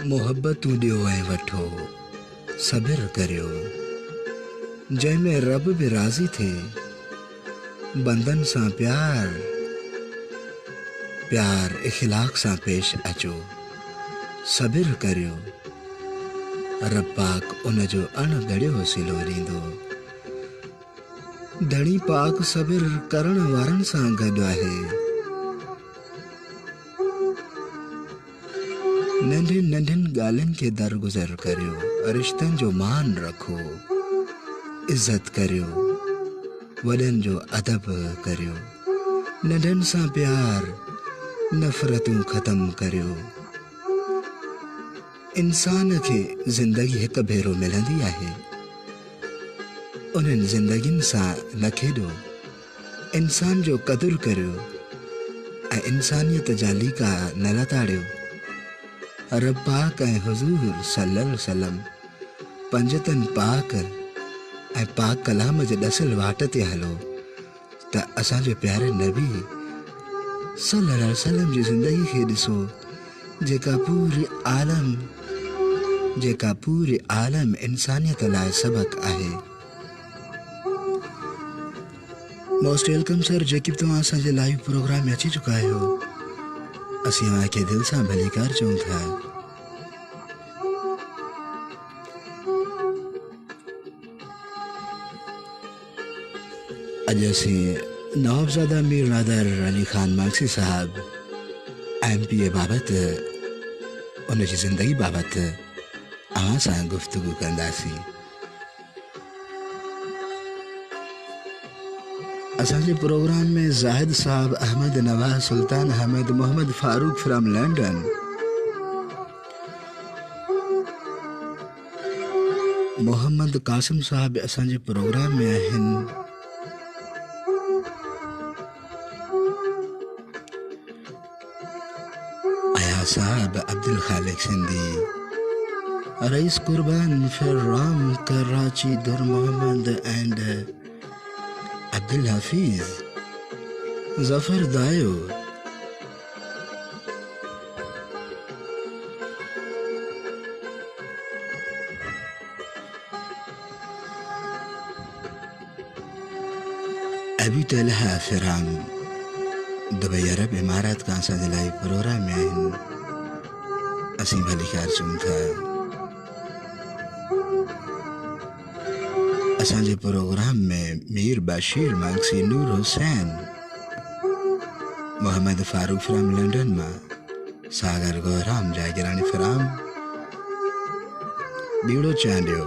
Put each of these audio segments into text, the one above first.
मोहब्बतूं ॾियो ऐं वठो, सब्र करियो, जंहिंमें रब बि राज़ी थिए, बंदनि सां प्यार इख़लाक़ सां पेश अचो, सब्र करियो, रब पाक उन जो अणगढ़ियो वसीलो ॾींदो। धणी पाक सब्र करण वारनि सां गॾु आहे। नंढियुनि नंढियुनि ॻाल्हियुनि खे दरगुज़र करियो, रिश्तनि जो मान रखो, इज़त करियो, वॾनि जो अदब करियो, नंढनि सां प्यार, नफ़रतूं ख़त्म करियो। इंसान खे ज़िंदगी हिकु भेरो मिलंदी आहे, उन्हनि ज़िंदगियुनि सां न खेॾो, इंसान जो क़दुरु करियो ऐं इंसानियत जा लीका न लताड़ियो। रब पाक ऐं हुज़ूर सल्लल्लाहु अलैहि वसल्लम पंजतन पाक ऐं पाक कलाम जे ॾसल वाट ते हलो त असांजे प्यारे नबी सल्लल्लाहु अलैहि वसल्लम जी ज़िंदगी खे ॾिसो, जेका पूरे आलम इंसानियत लाइ सबक आहे। मोस्ट वेलकम सर, जेकी बि तव्हां असांजे लाइव प्रोग्राम में अची चुका आहियो, असीं तव्हांखे दिलि सां भलीकार चऊं था। अॼु असीं नवाबज़ादा मीर नादर अली ख़ान माक्सी साहब MP बाबति, उन जी ज़िंदगी बाबति अवां सां गुफ़्तगू कंदासीं। असांजे प्रोग्राम में ज़ाहिद साहब, अहमद नवाज़, सुल्तान अहमद, मोहम्मद फारूक फ्रॉम लंडन, मोहम्मद कासिम साहब असांजे प्रोग्राम में आहिनि। आया साहब, अब्दुल खालिक सिंधी, रईस कुर्बान फर्राम कराची, दुर मोहम्मद एंड अब्दुल हफीज, जफर दायो, अबी तलहा फिराम, दुबई अरब इमारात का असांजे लाइव प्रोग्राम में आहिनि। असीं भलीकार चऊं था। असांजे प्रोग्राम में मीर बशीर मांगसी, नूर हुसैन, मोहम्मद फारूक फ्राम लंडन मां, सागर गौराम जागिरानी फ्राम बीड़ो चांडियो,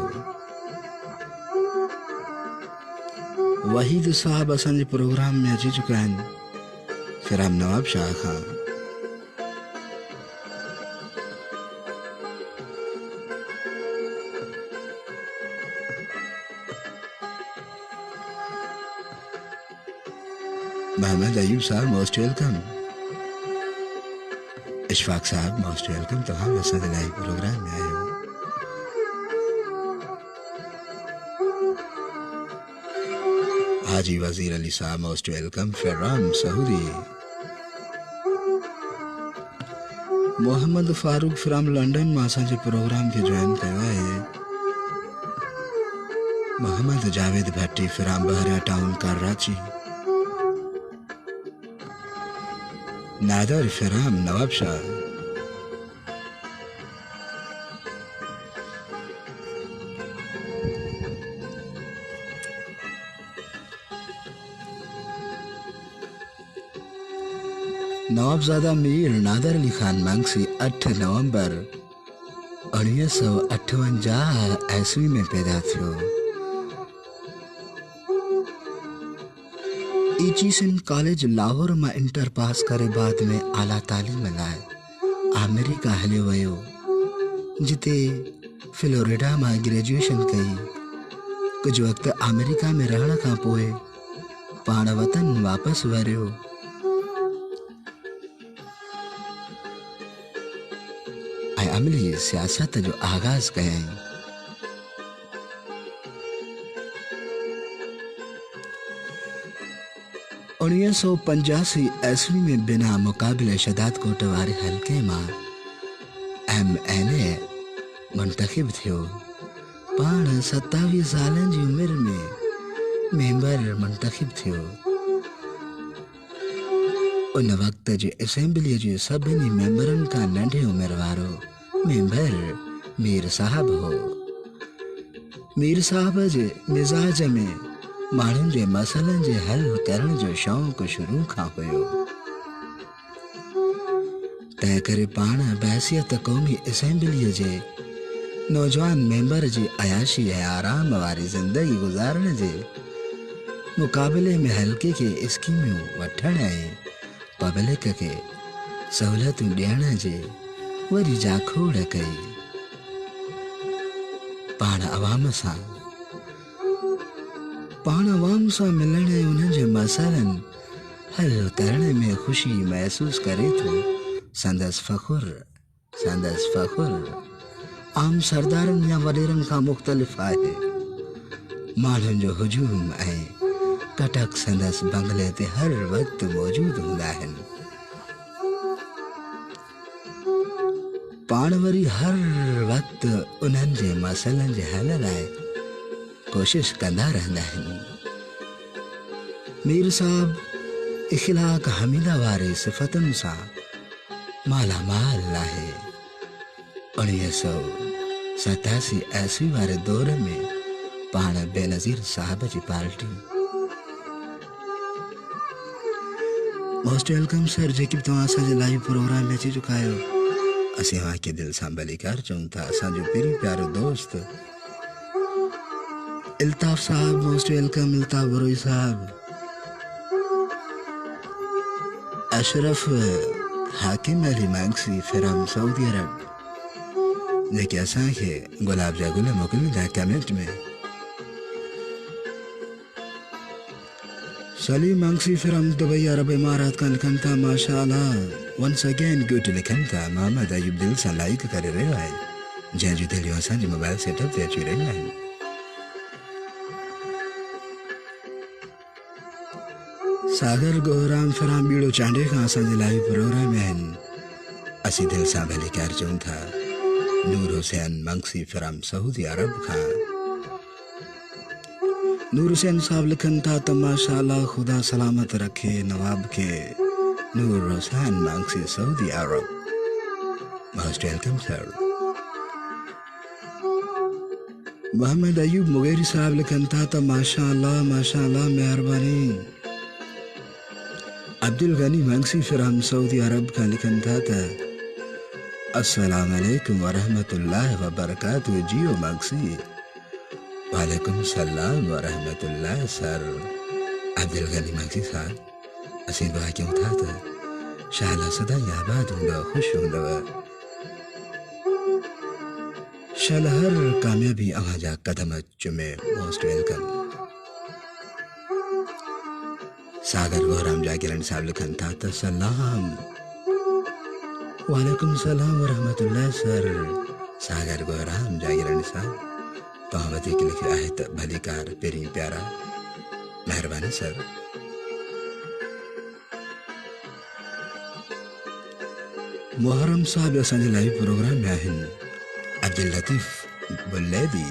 वहीद साहब असांजे प्रोग्राम में अची चुका आहिनि, फ्राम नवाब शाह खां। मोहम्मद अयूब साहब मोस्ट वेलकम, इशफाक साहब मोस्ट वेलकम, तव्हां बि असांजे लाइव प्रोग्राम में आहियो। हाजी वज़ीर अली साहब most welcome, from Saudi, Mohammad Farooq from London मां असांजे प्रोग्राम खे ज्वाइन कयो आहे। Mohammad Javed Bhatti from Bahria town Karachi, Nadir from Nawabshah, Nawabzada Mir Nadir Ali Khan Mangsi 8 नवंबर 1958 ईस्वी में पैदा थियो। ईचीसन कॉलेज लाहौर मां इंटर पास करे बाद में आला तालीम लाइ अमेरिका हलियो वियो, जिते फ्लोरिडा मां ग्रेजुएशन कई। कुझु वक़्तु अमेरिका में रहण खां पोइ पाण वतन वापसि वरियो। ऐं अमली सियासत जो आगाज़ कयईं। 1985 ईस्वी में बिना मुक़ाबिले शदादकोट वारे हल्के मां MNA मुंतखब थियो। पाण 27 सालनि जी उमिरि में मेंबर मुंतखब थियो। उन वक़्त जे असेंबलीअ जे सभिनी मेंबरनि खां नंढे उमिरि वारो मेंबर मीर साहब हो। मीर साहब जे मिज़ाज में माण्हुनि जे मसइलनि जे हल करण जो शौक़ु शुरू खां हुयो। तंहिं करे पाण बहसियत क़ौमी असेंबलीअ जे नौजवान मेंबर जी अयाशी ऐं आराम वारी ज़िंदगी गुज़ारण जे मुक़ाबले में हल्के के स्कीमियूं वठण ऐं पब्लिक के सहूलियतूं ॾियण जे वरी जाखोड़ कई। पाण अवाम सां मिलण ऐं उन्हनि जे मसइलनि हल करण में ख़ुशी महसूस करे थो। संदसि फ़ख़ुर आम सरदारनि या वॾेरनि खां मुख़्तलिफ़ आहे। माण्हुनि जो हुजूम ऐं कटक संदसि बंगले ते हर वक़्तु मौजूदु हूंदा आहिनि। पाण वरी हर वक़्तु उन्हनि जे मसइलनि जे हल लाइ कोशिश कंदा रहंदा आहिनि। मीर साहब इख़लाक़ हमीदा वारे सिफ़तुनि सां मालामाल आहे। 1987 वारे दौर में पाण बेनज़ीर साहब जी पार्टी मोस्ट वेलकम सर। जेकी तव्हां असांजे लाइव प्रोग्राम में अची चुका आहियो, असीं तव्हांखे दिलि सां भलीकार चऊं था। असांजो पहिरीं प्यारो दोस्त इल्ताफ़ साहब, मोस्ट वेलकम इल्ताफ़ बरोई साहब। अशरफ हाकिम अली मैक्सी फ्राम सऊदी अरब, जेके असांखे गुलाब जा गुल मोकिलींदा कमेंट में। सलीम मैक्सी फ्राम दुबई अरब इमारात का लिखन था माशाअल्लाह वंस अगेन गुड लिखन था। मोहम्मद अयूब दिल सां लाइक करे रहियो आहे, जंहिंजूं दिलियूं असांजे मोबाइल सेटअप ते अची रहियूं आहिनि। सागर गोराम फ्राम बीड़ो चांडे खां असांजे लाइव प्रोग्राम में आहिनि, असीं दिलि सां भलीकार चऊं था। नूर Hussain Mangsi from Saudi Arabia खां। नूर हुसैन साहब लिखन था त माशाअल्लाह खुदा सलामत रखे नवाब के। Noor Hussain Mangsi Saudi Arabia, most welcome sir. Mohammad Ayub Mugheri साहब लिखन था त माशाअल्लाह मेहरबानी। Abdul Ghani Mangsi from Saudi Arabia खां लिखन था त अस्सलाम वालेकुम वरहमतुल्लाहि वबरकातुहू जियो मंगसी। वालेकुम सलाम वरहमतुल्लाहि सर। अब्दुल गनी मंगसी साहब, असीं दुआ कयूं था त शाला सदाईं आबाद हूंदव, ख़ुशि हूंदव। शाला हर कामयाबी अव्हां जा कदम चुमे, मोस्ट वेलकम। सागर गोराम जागीरन साहब लिखन था त सलाम। वालेकुम सलाम वरहमतुल्लाह सर। सागर गोराम जागीरन साहब, तव्हां वधीक लिखियो आहे त भलीकार, पहिरीं प्यारा, महिरबानी सर। मुहर्रम साहब असांजे लाइव प्रोग्राम में आहिनि। अब्दुल लतीफ़ बुल्लैदी,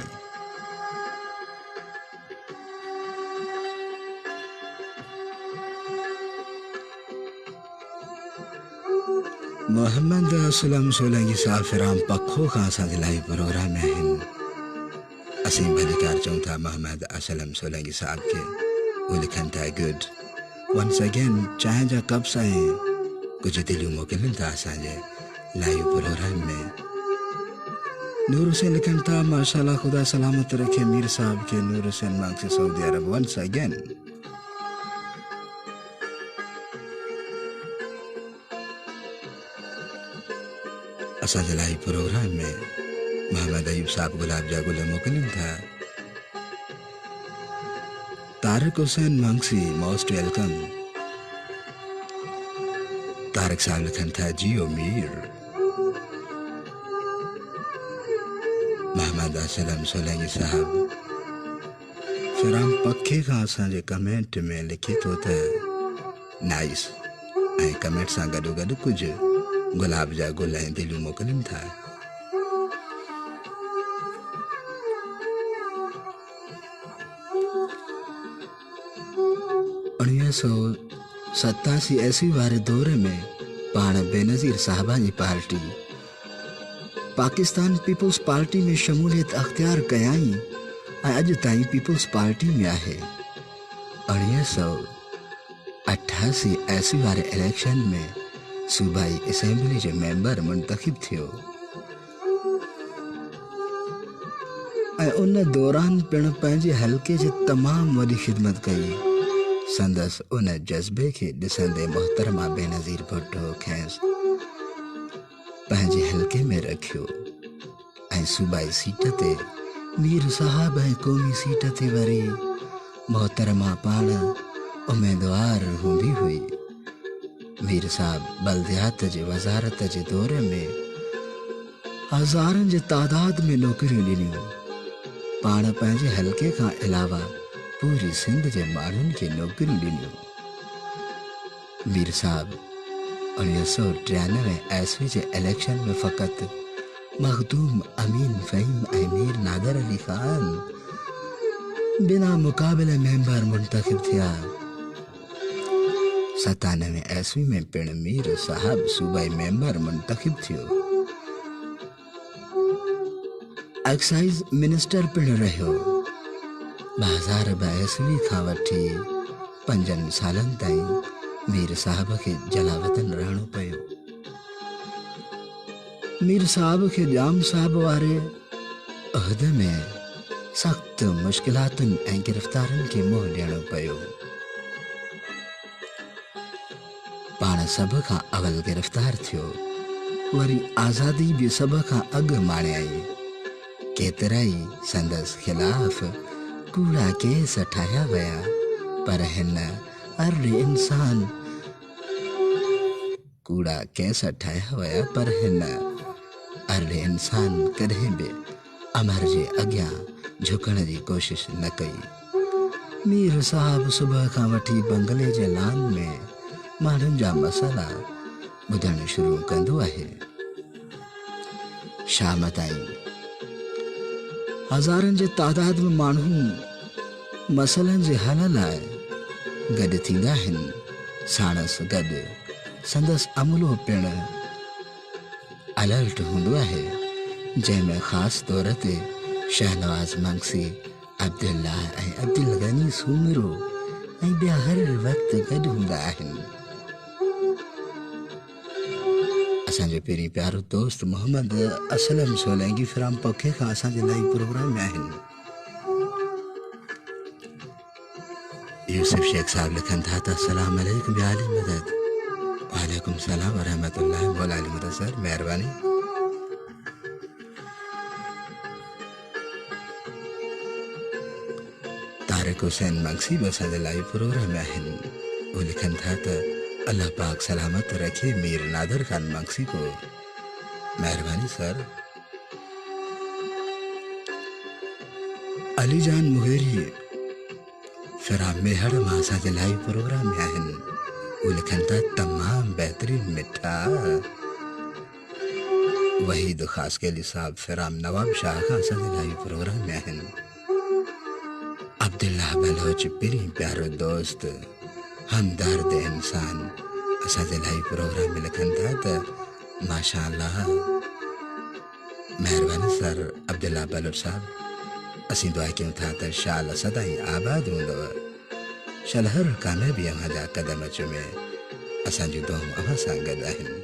मोहम्मद असलम सोलंगी साहब फ्राम पखो खां असांजे लाइव प्रोग्राम में आहिनि, असीं भलीकार चऊं था मोहम्मद असलम सोलंगी साहब के। वो लिखन था गुड वंस अगेन। चांहि जा कप्स ऐं कुझु दिलियूं मोकिलनि था असांजे लाइव प्रोग्राम में। नूर हुसैन लिखन था माशाअल्लाह खुदा सलामत रखे मीर साहब के। Noor Hussain Mangsi Saudi Arabia, once again. असांजे लाइव प्रोग्राम में मोहम्मद अयूब साहब गुलाब जा गुल मोकिलनि था। Tariq Hussain Mangsi, most welcome. तारिक साहब लिखन था जियो मीर। मोहम्मद असलम सोलंगी साहब फ्राम पखे खां असांजे कमेंट में लिखे थो त नाइस, ऐं कमेंट सां गॾोगॾु कुझु गुलाब जा गुल ऐं दिलियूं मोकिलनि था। 1987 वारे दौरे में पाण बेनज़ीर साहबा जी पार्टी पाकिस्तान पीपल्स पार्टी में शमूलियत अख्तियार कयाई ऐं अॼु ताईं पीपल्स पार्टी में आहे। 1988 वारे इलेक्शन में सूबाई असेंबली जो मेंबर मुंतखब थियो ऐं उन दौरान पिण पंहिंजे हल्के जे तमाम वॾी खिदमत कई। संदसि उन जज़्बे खे ॾिसंदे मोहतरमा बेनज़ीर भुट्टो खेसि पंहिंजे हल्के में रखियो ऐं सूबाई सीट ते मीर साहब ऐं क़ौमी सीट ते वरी मोहतरमा पाण उम्मीदवार हूंदी हुई। मीर साहब बल्दियात जे वज़ारत जे दौरे में हज़ारनि जे तादाद में नौकरियूं ॾिनियूं। पाण पंहिंजे हल्के खां अलावा पूरी सिंध जे माण्हुनि खे नौकरियूं ॾिनियूं। मीर साहब 1993 ईस्वी जे इलेक्शन में फ़क़ति मखदूम अमीन फ़हीम ऐं मीर नादर अली ख़ान बिना मुक़ाबिले मेंबर मुंतखब थिया। 97 ईस्वी में पिण मीर साहब सूबाई मेंबर मुंतखब थियो। एक्साइज मिनिस्टर पिण रहियो। 2002 ईस्वी खां वठी 5 सालनि ताईं मीर साहब खे जलावतन रहणो पियो। मीर साहब खे जाम साहब वारे उहिदे में सख़्त मुश्किलातुनि ऐं गिरफ़्तारियुनि खे मुंहुं ॾियणो पियो। पाण सभ खां अवल गिरफ़्तार थियो, वरी आज़ादी बि सभ खां अॻु माणियाई। केतिराई संदसि ख़िलाफ़ कूड़ा केस ठाहिया विया, पर हिन अरड़े इंसान कूड़ा केस ठाहिया विया पर हिन अरड़े इंसान कॾहिं बि अमर जे अॻियां झुकण जी कोशिश न कई। मीर साहब सुबुह खां वठी बंगले जे लान में माण्हुनि जा मसइला ॿुधणु शुरू कंदो आहे। शाम ताईं हज़ारनि जे तादाद में माण्हू मसइलनि जे हल लाइ गॾु थींदा आहिनि। साणसि गॾु संदसि अमलो पिण अलर्ट हूंदो आहे, जंहिंमें ख़ासि तौर ते शहनवाज़ मंगसी, अब्दुल्ला ऐं अब्दुल गनी सूमरो ऐं ॿिया हर वक़्तु गॾु हूंदा आहिनि। असांजो पहिरीं प्यारो दोस्त मोहम्मद असलम सोलंगी फिराम पोखे खां असांजे लाइव प्रोग्राम में आहिनि। यूसुफ शेख साहब लिखनि था त अस्सलाम अलैकुम या आली मदद। वालेकुम सलाम व रहमतुल्लाहि मौला अली मदद सर, महिरबानी। तारिक हुसैन मंगसी बि असांजे लाइव प्रोग्राम में आहिनि। वो लिखनि था त अल्लाह पाक सलामत रखे मीर नादर खान मंगसी को, मेहरबानी सर। अली जान मुहेरी फिराम मेहड़ मां असांजे लाइव प्रोग्राम में आहिनि। वो लिखनि था तमाम बेहतरीन मिठा। वहीद ख़ासकेली साहब फिराम नवाब शाह खां असांजे लाइव प्रोग्राम में आहिनि। अब्दुल्ला बलोच पहिरीं प्यारो दोस्त हमदर्द इंसान असांजे लाइव प्रोग्राम में लिखनि था त माशाअल्लाह, महिरबानी सर अब्दुल्ला बलोच साहब। असीं दुआ कयूं था त शाल सदाईं आबाद हूंदव। शलहर कामयाबी अव्हां जा कदम चुमे, असांजूं दुआऊं अव्हां सां गॾु आहिनि।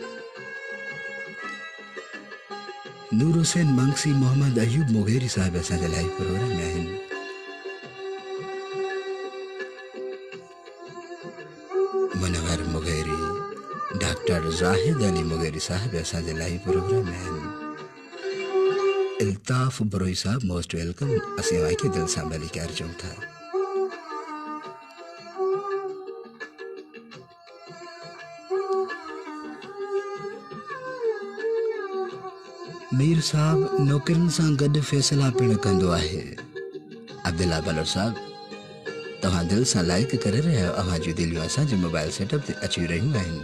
नूर हुसैन मंगसी मोहम्मद अयूब मुगेरी साहब असांजे लाइव प्रोग्राम में आहिनि। मुनवर Mugeri, doctor Zahid Ali Mugeri साहब असांजे लाइव प्रोग्राम में आहिनि। इल्ताफ बरोई साहब मोस्ट वेलकम। असीं वाक़ई दिल सां भली कार चऊं था। मीर साहब नौकरनि सां गॾु फ़ैसिला पिण कंदो आहे। अब्दुल्ला बलोच साहब, तव्हां दिल सां लाइक करे रहिया आहियो। अव्हां जूं दिलियूं असांजे मोबाइल सेटअप ते अची रहियूं आहिनि।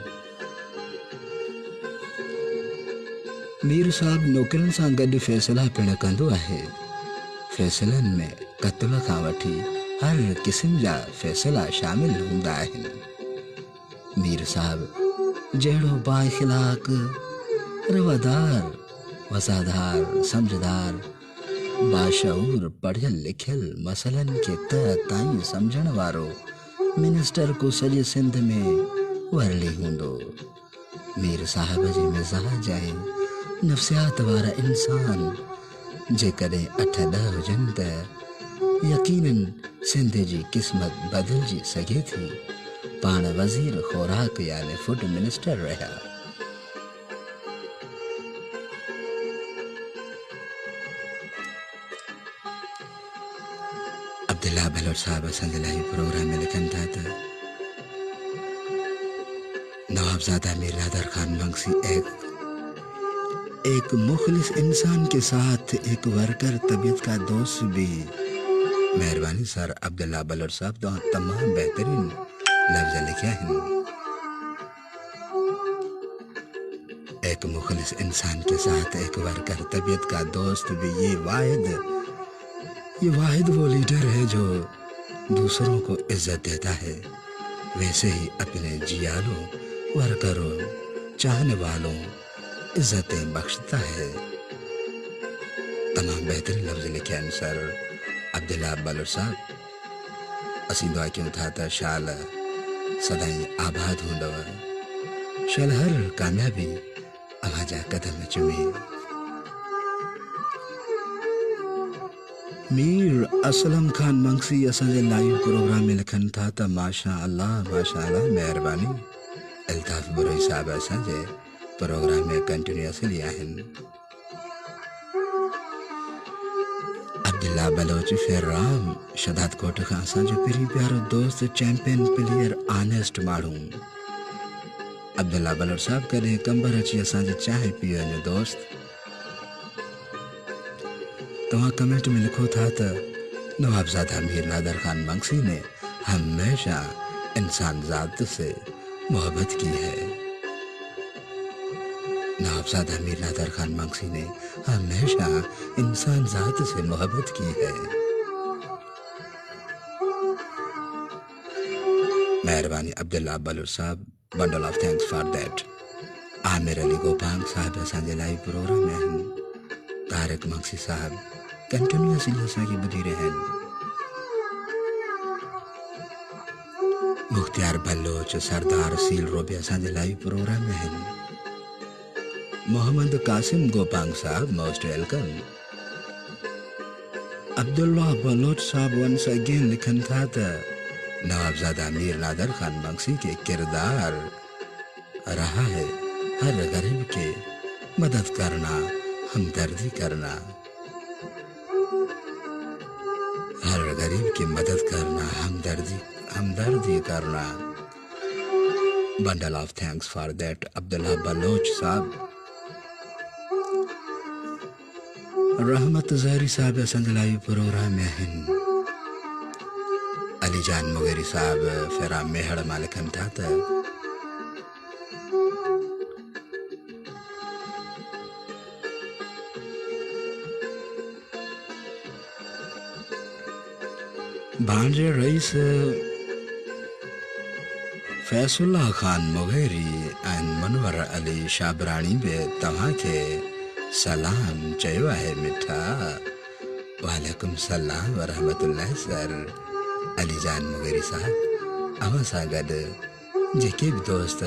मीर साहब नौकरनि सां गॾु फ़ैसिला पिण कंदो आहे। फ़ैसिलनि में क़त्ल खां वठी हर किस्म जा फैसला शामिल हुंदा आहिनि। मीर साहब जहिड़ो बाइखलाक, रवादार, वज़ादार, समझदार, बाशऊर, पढ़ियल लिखियल, मसलन खे त ताईं सम्झण वारो मिनिस्टर को सॼे सिंध में वरली हूंदो। मीर साहब जे मिज़ाज ऐं नफ़्सियात वारा इंसान जेकॾहिं 8-10 हुजनि त यकीनन सिंध जी क़िस्मत बदिलजी सघे थी। पाण वज़ीर ख़ुराक यानी फूड मिनिस्टर रहिया। अब्दुल्ला बलोच साहब असांजे लाइ प्रोग्राम में लिखनि था त नवाबजादा मीर नादर खान मंगसी एक मुखलिस इंसान के साथ एक वर्कर तबीयत का दोस्त भी। मेहरबानी सर अब्दुल्ला बलोच साहब तो तमाम बेहतरीन लफ्ज़ लिखे हैं। एक मुखलिस इंसान के साथ एक वर्कर तबीयत का दोस्त भी, ये वाहिद वो लीडर है जो दूसरों को इज्जत देता है, वैसे ही अपने जियालों, वर्करों, चाहने वालों इज्जतें बख्शता है। तमाम बेहतरीन लफ्ज़ लिखे हैं सर अब्दुल्ला बलोच साहब। असीं दुआ क्यों था त शाल सदाई आबाद हूंदव, शाल हर कामयाबी अवाजा कदम चुमे। मीर असलम खान मंगसी असांजे लाइव प्रोग्राम में लिखनि था त माशा अल्लाह मेहरबानी। अल्ताफ़ बुरई साहब असांजे प्रोग्राम में कंटिन्यूअसली आहिनि। अब्दुल्ला बलोच फेराम शदाद कोट खां असांजो पहिरीं प्यारो दोस्त, चैंपियन प्लेयर, ऑनेस्ट माण्हू। अब्दुल्ला बलोच साहब कॾहिं कंबर अची असांजे चांहि पी वञो दोस्त। तव्हां कमेंट में लिखो था त नवाबजादा मीर नादर खान मंगसी ने हमेशा इंसान ज़ात से मोहब्बत की है। नवाबजादा मीर नादर खान मंगसी ने हमेशा इंसान ज़ात से मोहब्बत की है। मेहरबानी अब्दुल्ला बलोच साहब, bundle of thanks for that. Aamir Ali Gopang साहब असांजे लाइव प्रोग्राम में आहिनि। तारिक मंगसी साहब कंटिन्यूअसली असांखे ॿुधी रहिया आहिनि। मुख्तियार बलोच, सरदार सील रोबे असांजे लाइव प्रोग्राम में आहिनि। मोहम्मद कासिम गोपांग साहब मोस्ट वेलकम। अब्दुल्ला बलोच साहब वंस अगेन लिखन था त नवाबजादा मीर नादर खान मंगसी के किरदार रहा है हर गरीब के मदद करना, हमदर्दी करना, हर गरीब की मदद करना, हमदर्दी करना। Bundle of thanks for that Abdullah Baloch साहब। रहमत ज़हरी साहब असांजे लाइव प्रोग्राम में आहिनि। अली जान मुगेरी साहब फेरा मेहड़ मां लिखनि था त भांजे रईस फैसुल्ला खान मुगेरी ऐं मनवर अली शाबराणी बि तव्हांखे सलाम चयो आहे मिठा। वालेकुम सलाम वरहमतुल्लाह सर। अली जान मुगेरी साहब अवां सां गॾु जेके बि दोस्त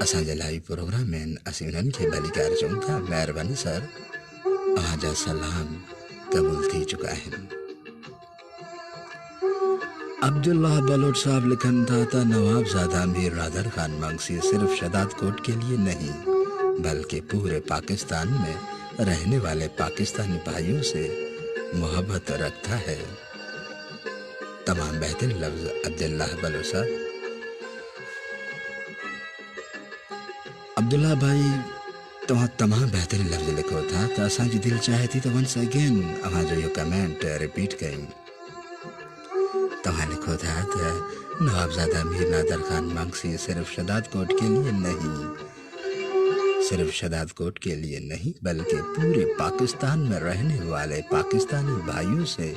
असांजे लाइव प्रोग्राम में आहिनि, असीं उन्हनि खे भलीकार चऊं था। महिरबानी सर, अवांजा सलाम क़बूल थी चुका आहिनि। अब्दुल्ला बलोच साहब लिखन था त नवाबजादा मीर नादर खान मंगसी सिर्फ शदाद कोट के लिए नहीं बल्कि पूरे पाकिस्तान में रहने वाले पाकिस्तानी भाइयों से मोहब्बत रखता है। तमाम बेहतरीन लफ्ज अब्दुल्ला बलोच साहब। अब्दुल्ला भाई तव्हां तमाम बेहतरीन लफ्ज लिखो था त असांजी दिलि चाहे थी त वंस अगेन अवांजो इहो कमेंट रिपीट कयूं। तव्हां लिखो था त नवाबजादा मीर नादर खान मंगसी सिर्फ शदाद कोट के लिए नहीं, सिर्फ शदाद कोट के लिए नहीं बल्कि पूरे पाकिस्तान में रहने वाले पाकिस्तानी भाइयों से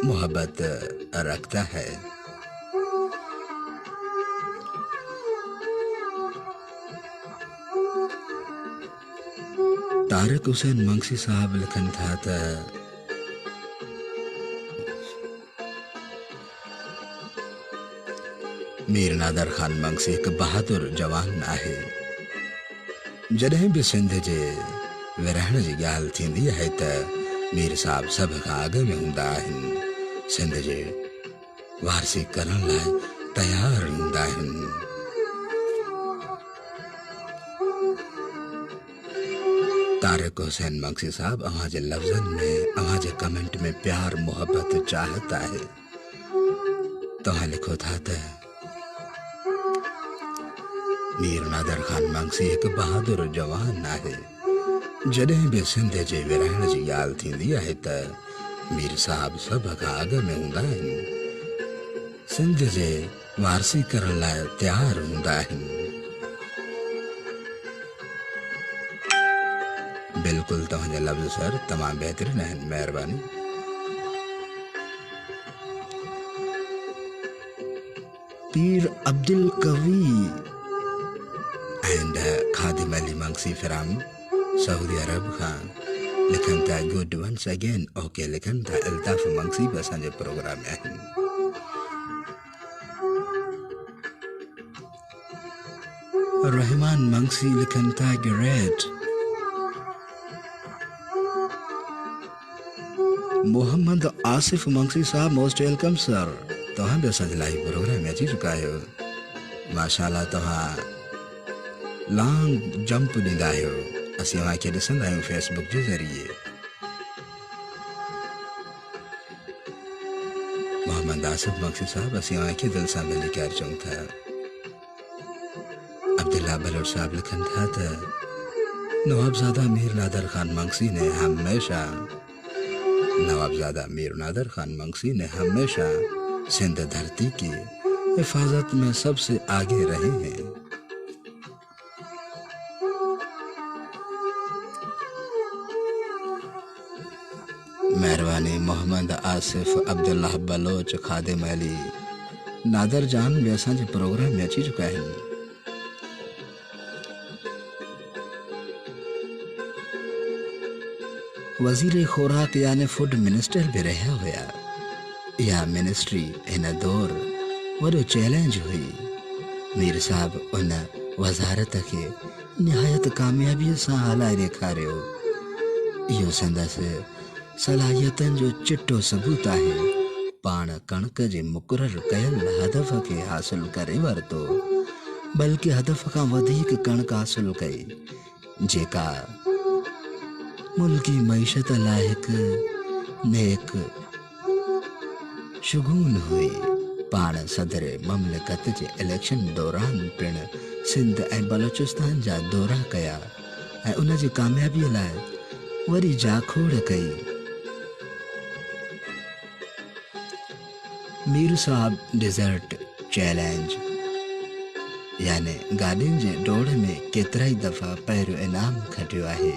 मोहब्बत रखता है। तारिक हुसैन मंगसी साहब लिखन था त मीर नादर खान मंगसी एक बहादुर जवान आहे। जॾहिं बि सिंध जे विरहण जी ॻाल्हि थींदी आहे त मीर साहब सभ खां अॻ में हूंदा आहिनि। सिंध जे वारसी करण लाइ तयारु हूंदा आहिनि। तारिक हुसैन मंगसी साहब अव्हां जे लफ़्ज़नि में, अव्हां जे कमेंट में प्यार, मोहब्बत, चाहत आहे। तव्हां लिखो था त मीर नादर खान मंगसी एक बहादुर जवान आहे। जॾहिं बि सिंध जे विरहण जी ॻाल्हि थींदी आहे त मीर साहब सभ खां अॻ में हूंदा आहिनि। सिंध जे वारसी करण लाइ तयारु हूंदा आहिनि। बिल्कुलु तव्हांजा लफ़्ज़ सर तमामु बहितरीन आहिनि, महिरबानी। Pir Abdul Qavi and Khadim Ali Mangsi from Saudi Arabia खां लिखन था गुड वंस अगेन। ओके लिखन था अल्ताफ मंगसी भी असांजे प्रोग्राम में आहिनि। रहमान मंगसी लिखन था ग्रेट। मोहम्मद आसिफ मंगसी साहब मोस्ट वेलकम सर। तव्हां बि असांजे लाइव प्रोग्राम में अची चुका आहियो। माशाल्लाह तव्हां लॉन्ग जंप ॾींदा आहियो। असीं तव्हांखे ॾिसंदा आहियूं फेसबुक जे ज़रिए। मोहम्मद आसिफ मंगसी साहब असीं तव्हांखे दिलि सां मिली कर चऊं था। अब्दुल्ला बलोच साहब लिखन था त नवाबजादा मीर नादर खान मंगसी ने हमेशा सिंध धरती की हिफाजत में सबसे आगे रहे हैं। मेहरबानी मोहम्मद आसिफ, अब्दुल्ला बलोच, खादिम अली, नादर जान भी असांजे प्रोग्राम में अची चुका आहिनि। वज़ीर खुराक यानी फूड मिनिस्टर भी रहा हुआ। यह मिनिस्ट्री हिन दौर वॾो चैलेंज हुई। मीर साहब उन वज़ारत के निहायत कामयाबी सां हलाए ॾेखारियो। इहो संदसि सलाहियतनि जो चिट्टो सबूत आहे। पाण कणक जे मुक़ररु कयल हदफ़ के हासिल करे वरितो, बल्कि हदफ़ खां वधीक कणक हासिल कई, जेका मुल्की मईशत लाइ हिकु नेक शुगून हुई। पाण सदर ममलिकत जे इलेक्शन दौरान पिण सिंध ऐं बलोचिस्तान जा दौरा कया ऐं उन जी कामयाबीअ लाइ वरी जाखोड़ कई। मीर साहब डिज़र्ट चैलेंज यानी गाॾियुनि जे डोड़ में केतिरा ई दफ़ा पहिरियों इनाम खटियो आहे।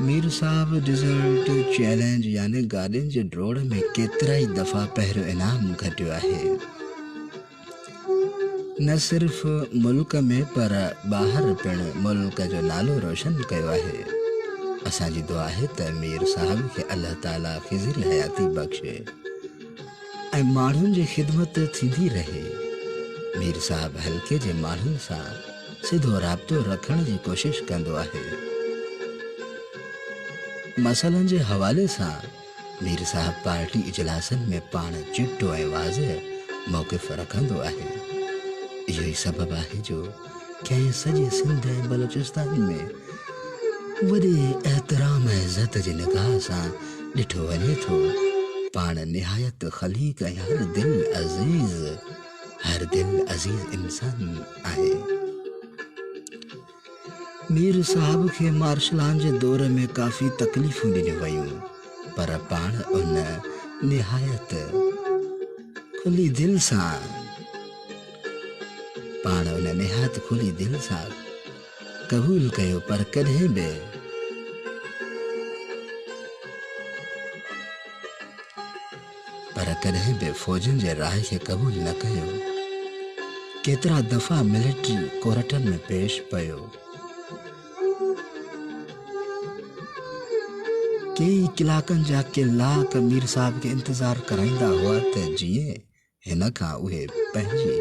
मीर साहब डिज़र्ट चैलेंज यानी गाॾियुनि जे डोड़ में केतिरा ई दफ़ा पहिरियों इनाम खटियो आहे। न सिर्फ़ मुल्क में पर ॿाहिरि पिण मुल्क जो नालो रोशन कयो आहे। असांजी दुआ है त मीर साहब के अल्लाह ताला खिज़िर हयाती बख्शे ऐं माण्हुनि जी ख़िदमत थींदी रहे। मीर साहब हल्के जे माण्हुनि सां सिधो राब्तो रखण जी कोशिश कंदो आहे। मसइलनि जे हवाले सां मीर साहब पार्टी इजलासनि में पाण चिट्टो ऐं वाज़ह मौक़िफ़ रखंदो आहे। इहो ई सबबु आहे जो कंहिं सॼे सिंध ऐं बलोचिस्तान में वॾे एहतराम ऐं इज़त जी निगाह सां ॾिठो वञे थो। पाण निहायत ख़लीक़ ऐं हर दिल अज़ीज़ इंसान आहे। मीर साहब के मार्शलान जे दौर में काफ़ी तकलीफ़ूं ॾिनियूं वयूं, पर पाण उन निहायत खुली दिल सां क़बूल कयो, पर कॾहिं बि कॾहिं बि फ़ौजनि जे राह खे क़बूल न कयो। केतिरा दफ़ा मिलिट्री कोर्टनि में पेश पियो। कई इलाइक़नि जा कलाक मीर साहब खे इंतज़ारु कराईंदा हुआ त जीअं हिन खां उहे पंहिंजी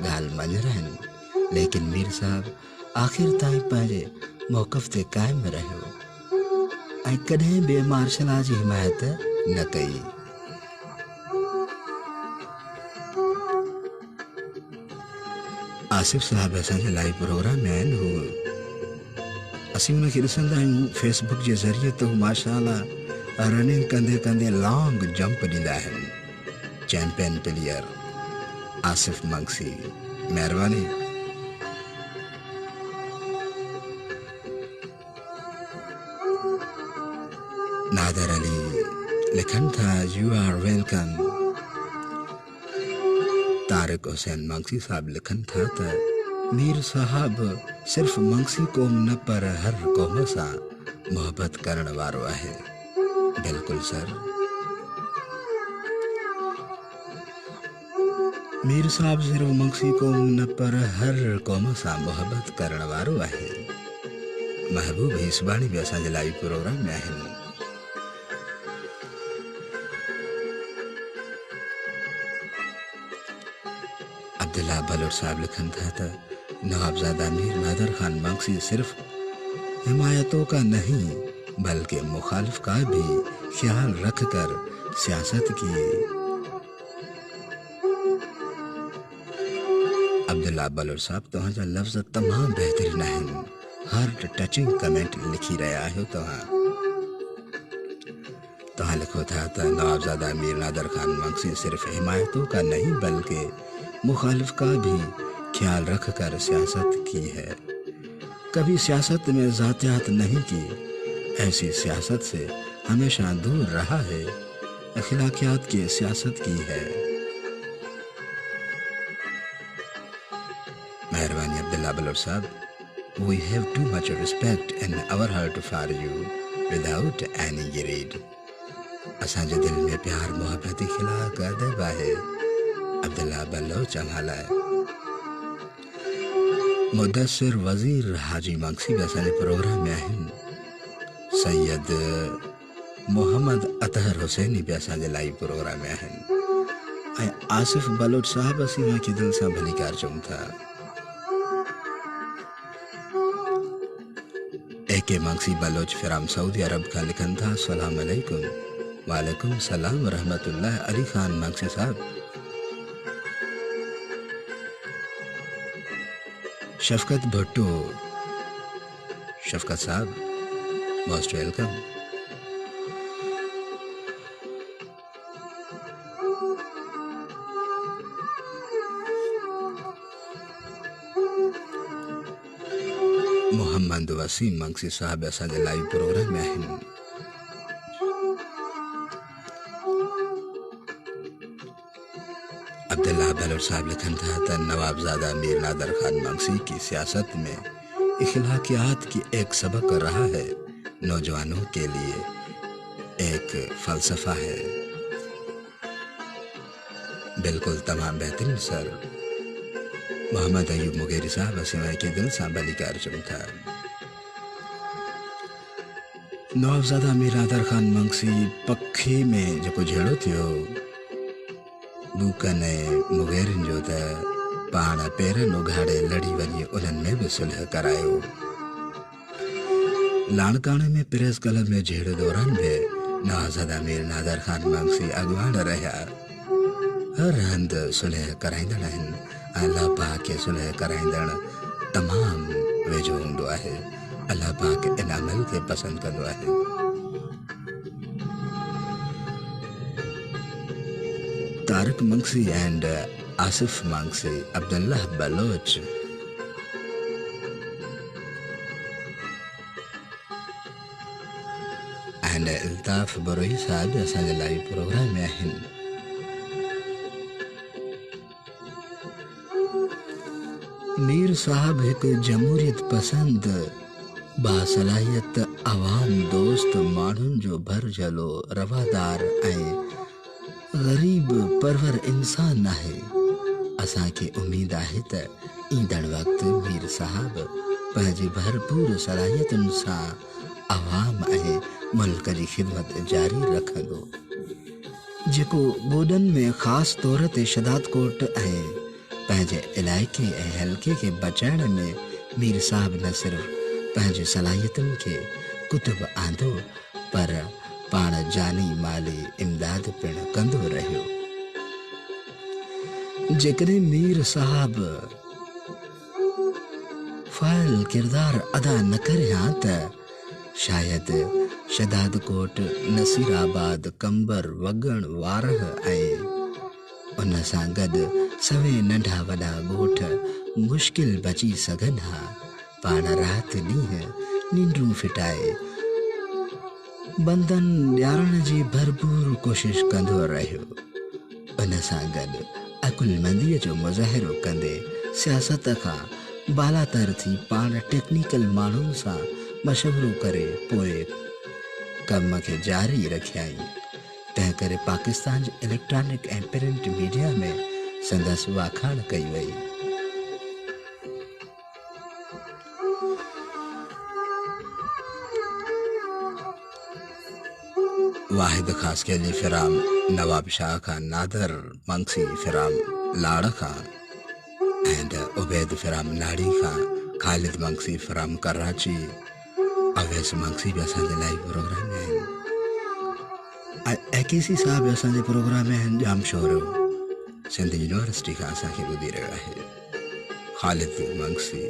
ॻाल्हि मञराइनि, लेकिन मीर साहब आख़िर ताईं पंहिंजे मौक़िफ़ ते क़ाइमु रहियो ऐं कॾहिं बि मार्शल जी हिमायत न कई। आसिफ साहब असांजे लाइ प्रोग्राम में आहिनि। हू असीं उनखे ॾिसंदा आहियूं फेसबुक जे ज़रिए त हू माशाअल्लाह रनिंग कंदे कंदे लॉन्ग जंप ॾींदा आहिनि। चैंपियन प्लेयर आसिफ मंगसी, महिरबानी। नादर अली लिखनि था you are welcome. Tariq Hussain Mangsi साहब लिखनि था त मीर साहब सिर्फ़ मंगसी क़ौम न पर हर क़ौम सां मोहबत करण वारो आहे। बिल्कुलु सर, मीर साहब सिर्फ़ मंगसी क़ौम न पर हर क़ौम सां मोहबत करण वारो आहे। महबूब हिसबाणी बि असांजे लाइ प्रोग्राम में आहिनि। अब्दुल्ला बलोच साहब लिखन था त नवाबजादा मीर नादर खान मंगसी सिर्फ हिमायतों का नहीं बल्कि मुखालिफ का भी ख्याल रखकर सियासत की। अब्दुल्ला बलोच साहब तव्हांजा लफ़्ज़ तमामु बहितरीन आहिनि। हार्ट टचिंग कमेंट लिखी रहिया आहियो तव्हां लिखो था त नवाबजादा मीर नादर खान मंगसी सिर्फ हिमायतों का नहीं बल्कि मुखालिफ का भी ख्याल रखकर सियासत की है। कभी सियासत में ज़ातियात नहीं की, ऐसी सियासत से हमेशा दूर रहा है, अखलाकियात की सियासत की है। मेहरबानी अब्दुल्ला बलोच साहब। We have too much respect in our heart for you without any greed. असांजे दिल में प्यार मोहब्बत इखलाक अदब आहे। अब्दुल्ला बलोच अमाला मुदस्सिर वज़ीर हाजी मंगसी भी असांजे प्रोग्राम में आहिनि। सैयद मोहम्मद अतहर हुसैनी भी असांजे लाइ प्रोग्राम में आहिनि। ऐं आसिफ बलोच साहब असीं उनखे दिल सां भलीकार चऊं था। एके मंगसी बलोच फिराम सऊदी अरब का लिखन था अस्सलाम अलैकुम। वालेकुम सलाम रहमतुल्लाह। अली खान मंगसी साहब। शफकत भुट्टो, शफकत साहब मोस्ट वेलकम। मोहम्मद वसीम मंगसी साहब असांजे लाइव प्रोग्राम में आहिनि। अब्दुल्ला बलोच साहब लिखन था त नवाबजादा मीर नादर खान मंगसी की सियासत में इखलाकियात की एक सबक रहा है, नौजवानों के लिए एक फलसफा है। बिल्कुल तमाम बेहतरीन सर। मोहम्मद अयूब मुगेरी साहब असीं के दिल सां भलीकार चऊं था। नवाबजादा मीर नादर खान मंगसी पखी में जेको झेड़ो थियो बूकन मुगेरिन जो त पाण पेरनि उघाड़े लड़ी वञी उन्हनि में बि सुलह करायो। लाणकाणे में प्रेस क्लब में झेड़े दौरान भी नवाबजादा मीर नादर खान मंगसी अॻुवान रहिया। हर हंधि सुलह कराईंदड़ आहिनि। अल्लाह पाक खे सुलह कराईंदड़ तमामु वेझो हूंदो आहे। अल्लाह पाक इन अमल खे पसंदि कंदो आहे। तारिक मंगसी एंड आसिफ मंगसी, अब्दुल्ला बलोच। एंड अल्ताफ बरोही साहब असांजे लाइ प्रोग्राम में आहिनि। मीर साहब एक जमहूरियत पसंद बासलाहियत अवाम दोस्त माण्हुनि जो भर झलो रवादार ऐं ग़रीब परवर इंसान आहे। असांखे उम्मीद आहे त ईंदड़ वक़्त मीर साहब पंहिंजी भरपूर सलाहियतुनि सां आवाम ऐं मुल्क जी ख़िदमत जारी रखंदो। जेको ॿोॾनि में ख़ासि तौर ते शदादकोट ऐं पंहिंजे इलाइक़े ऐं हल्के खे बचाइण में मीर साहब न सिर्फ़ पंहिंजी सलाहियतुनि खे कुतुब आंदो पर पाण जानी माली इमदाद पिणु कंदो रहियो। जेकॾहिं मीर साहब फ़ाइल किरदार अदा न करे हा त शायदि शदादकोट, नसीराबाद, कंबर, वगण, वारह ऐं उन सां गॾु सवे नंढा वॾा ॻोठ मुश्किल बची सघनि हा। पाण राति ॾींहं निंडूं फिटाए बंदन ॾियारण जी भरपूर कोशिश कंदो रहियो। उन सां गॾु अकुलमंदीअ जो मुज़ाहिरो कंदे सियासत खां बालातर थी पाण टेक्निकल माण्हुनि सां मशवरो करे पोइ कम खे जारी रखियाई। तंहिं करे पाकिस्तान जे इलेक्ट्रॉनिक ऐं प्रिंट मीडिया में संदसि वाखाण कई वई। वाहिद ख़ासके जी फिराम नवाब शाह खां नादर मंगसी फिराम लाड़ खां एंड उबैद फिराम नाड़ी खां ख़ालिद मंगसी फिराम कराची अवैस मंगसी भी असांजे लाइव प्रोग्राम में आहिनि। एकेसी साहब भी असांजे प्रोग्राम में आहिनि। जाम शोरो सिंध यूनिवर्सिटी खां असांखे ॿुधी रहियो आहे। ख़ालिद मंगसी,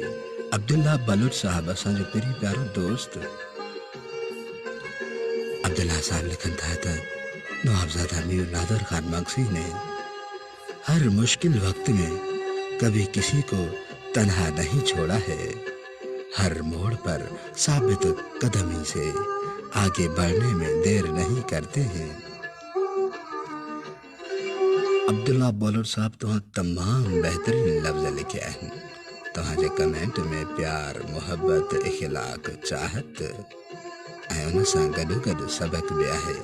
अब्दुल्ला बलूच साहब असांजो पहिरीं प्यारो दोस्त। अब्दुल्ला साहब लिखन था त नवाबजादा मीर नादर खान मंगसी ने हर मुश्किल वक्त में कभी किसी को तन्हा नहीं छोड़ा है। हर मोड़ पर साबित कदमी से आगे बढ़ने में देर नहीं करते हैं। अब्दुल्ला बलूच साहब तो तमाम बेहतरीन लफ्ज़ लिखे आहिनि। तव्हांजे कमेंट में प्यार, मोहब्बत, इख़लाक़, चाहत ऐं उन सां गॾो सबक भी आहे।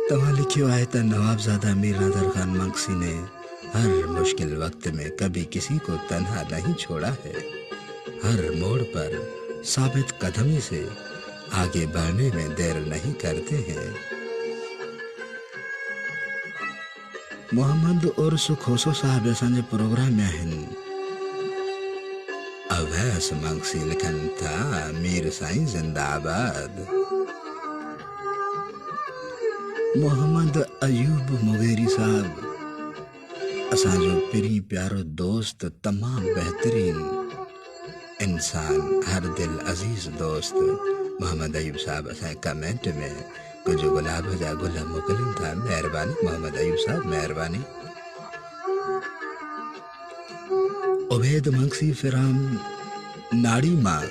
तव्हां लिखियो आहे त नवाबजादा मीर नादर खान मंगसी ने हर मुश्किल वक्त में कभी किसी को तन्हा नहीं छोड़ा है। हर मोड़ पर साबित कदमी से आगे बढ़ने में देर नहीं करते हैं। मोहम्मद उर्स खोसो साहब असांजे प्रोग्राम में आहिनि। अवैस मंगसी लिखन था मीर साईं जिंदाबाद। मोहम्मद अयूब मुगेरी साहब असांजो पहिरीं प्यारो दोस्त, तमाम बेहतरीन इंसान, हर दिल अजीज दोस्त। मोहम्मद अयूब साहब असांजे कमेंट में कुछ गुलाब जा गुल मोकिलिन था। महिरबानी मोहम्मद अयूब साहब, महिरबानी। उबैद मंगसी फिराम नाड़ी मां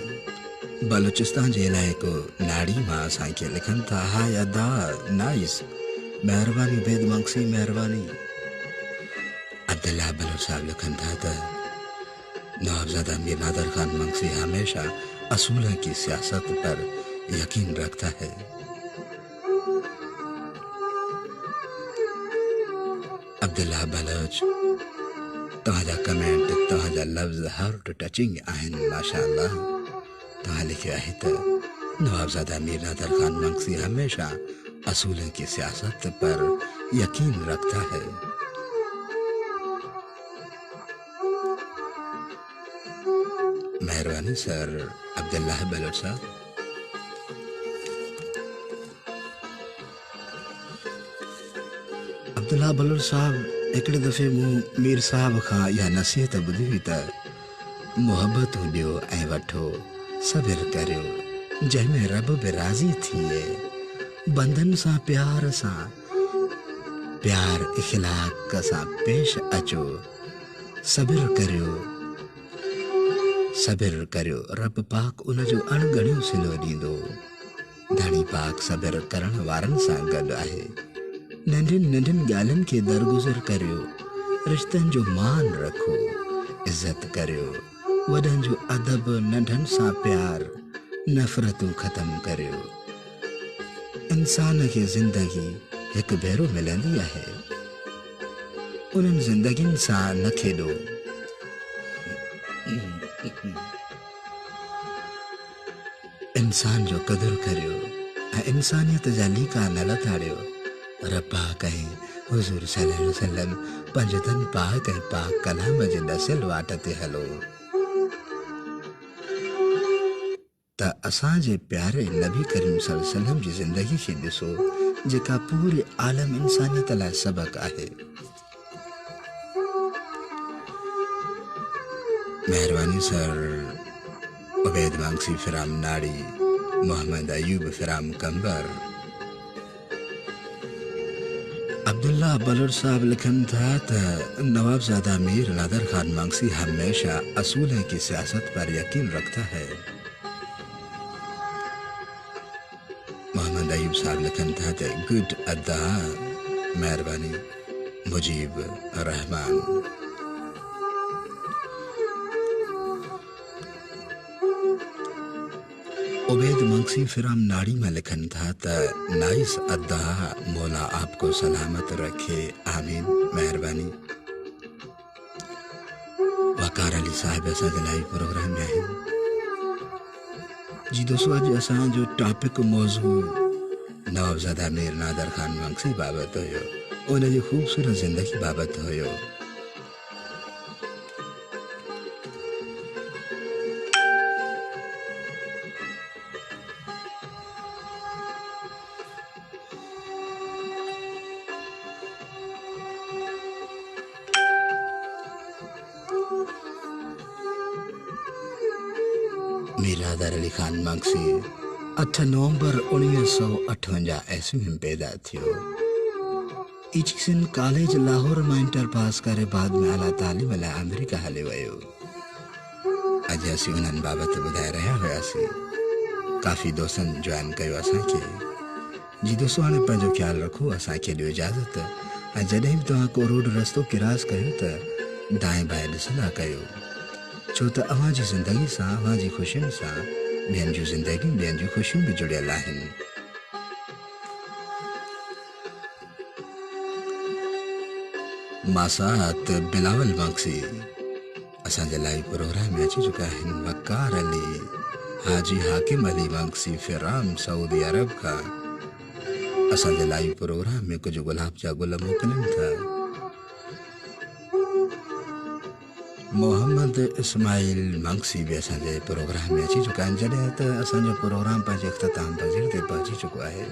बलूचिस्तान जे इलाइक़ो नाड़ी मां असांखे लिखन था हाय अदा नाइस। महिरबानी उबैद मंगसी, महिरबानी। अब्दुल्ला बलूच साहब लिखन था त नवाबजादा मीर नादर खान मंगसी हमेशा असूल की सियासत पर यकीन रखता है। अब्दुल्ला बलूच तव्हांजा कमेंट, तव्हांजा लफ्ज़ हार्ट टचिंग आहिनि माशाअल्लाह। तव्हां लिखियो आहे त नवाबजादा मीर नादर खान मंगसी हमेशा असूल की सियासत पर यकीन रखता है। मेहरबानी सर अब्दुल्ला बलूच साहब। अब्दुल्ला बलूच साहब हिकिड़े दफ़े मूं मीर साहब खां इहा नसीहत ॿुधी हुई त मोहब्बतूं ॾियो ऐं वठो, सब्र करियो, जंहिंमें रब बि राज़ी थिए। बंदन सां प्यार इख़लाक़ सां पेश अचो। सब्र करियो, रब पाक उन जो अणगणियो सिलो ॾींदो। धणी पाक सब्र करण वारनि सां गॾु आहे। नंढियुनि नंढियुनि ॻाल्हियुनि खे दरगुज़र करियो। रिश्तनि जो मान रखो, इज़त करियो। वॾनि जो अदब, नंढनि सां प्यार, नफ़रतूं ख़तमु करियो। इंसान खे ज़िंदगी हिकु भेरो मिलंदी आहे। उन्हनि ज़िंदगियुनि सां न खेॾो। इंसान जो क़दुरु करियो ऐं इंसानियत जा लीका न लथाड़ियो। रब पाक ऐं हुज़ूर सल्लल्लाहु अलैहि वसल्लम पंजतन पाक ऐं पाक कलाम जे ॾसियल वाट ते हलो त असांजे प्यारे नबी करीम सल्लल्लाहु अलैहि वसल्लम जी ज़िंदगी खे ॾिसो, जेका पूरे आलम इंसानियत लाइ सबक़ आहे। महिरबानी सर उबैद मांगसी फिराम नाड़ी, मोहम्मद अयूब फिराम कंबर। अब्दुल्ला बलूर साहब लिखन था त नवाबजादा मीर नादर खान मांगसी हमेशा असूलों की सियासत पर यकीन रखता है। मोहम्मद अयूब साहब लिखन था त गुड अदा, मेहरबानी मुजीब रहमान। उबैद मांगसी फिराम नाड़ी में लिखन था त नाइस अदा, मौला आपको सलामत रखे, आमीन, मेहरबानी। वकार अली साहिब असांजे लाइ प्रोग्राम में आहिनि। जी दोस्तों, अॼु असांजो टॉपिक मौज़ू नवाबज़ादा मीर नादर खान मांगसी बाबति हुयो, उन जी ख़ूबसूरत ज़िंदगी बाबति हुयो। मीर नादर अली खान मांगसी 8 नवंबर 1958 ईस्वी में पैदा थियो। इचिसन कॉलेज लाहौर में इंटर पास करे बाद में आला तालीम लाइ अमेरिका हले वियो। अॼु असीं उन्हनि बाबति ॿुधाए रहिया हुआसीं। काफ़ी दोस्तनि जॉइन कयो असांखे। जी दोस्तों, हाणे पंहिंजो ख़्यालु रखो, असांखे ॾियो इजाज़त। ऐं जॾहिं बि तव्हां को रोड रस्तो क्रॉस कयो त दाएं बाएं ॾिसंदा कयो, छो त अव्हांजी ज़िंदगी सां, अव्हांजी ख़ुशियुनि सां ॿियनि जूं ज़िंदगियूं, ॿियनि जूं ख़ुशियूं बि जुड़ियल आहिनि। मासात बिलावल मांगसी असांजे लाइ प्रोग्राम में अची चुका आहिनि। वकार अली हाजी हाकिम अली मांगसी फिराम सऊदी अरब खां असांजे लाइ प्रोग्राम में कुछ गुलाब जा गुल मोकिलनि था। मोहम्मद इस्माइल मांगसी भी असांजे प्रोग्राम में अची चुका आहिनि, जॾहिं त असांजो प्रोग्राम पंहिंजे इख़्तिताम पज़ीर ते पहुची चुको आहे।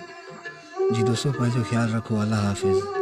जी दोस्तों, पंहिंजो ख़्यालु रखो। अल्लाह हाफ़िज़।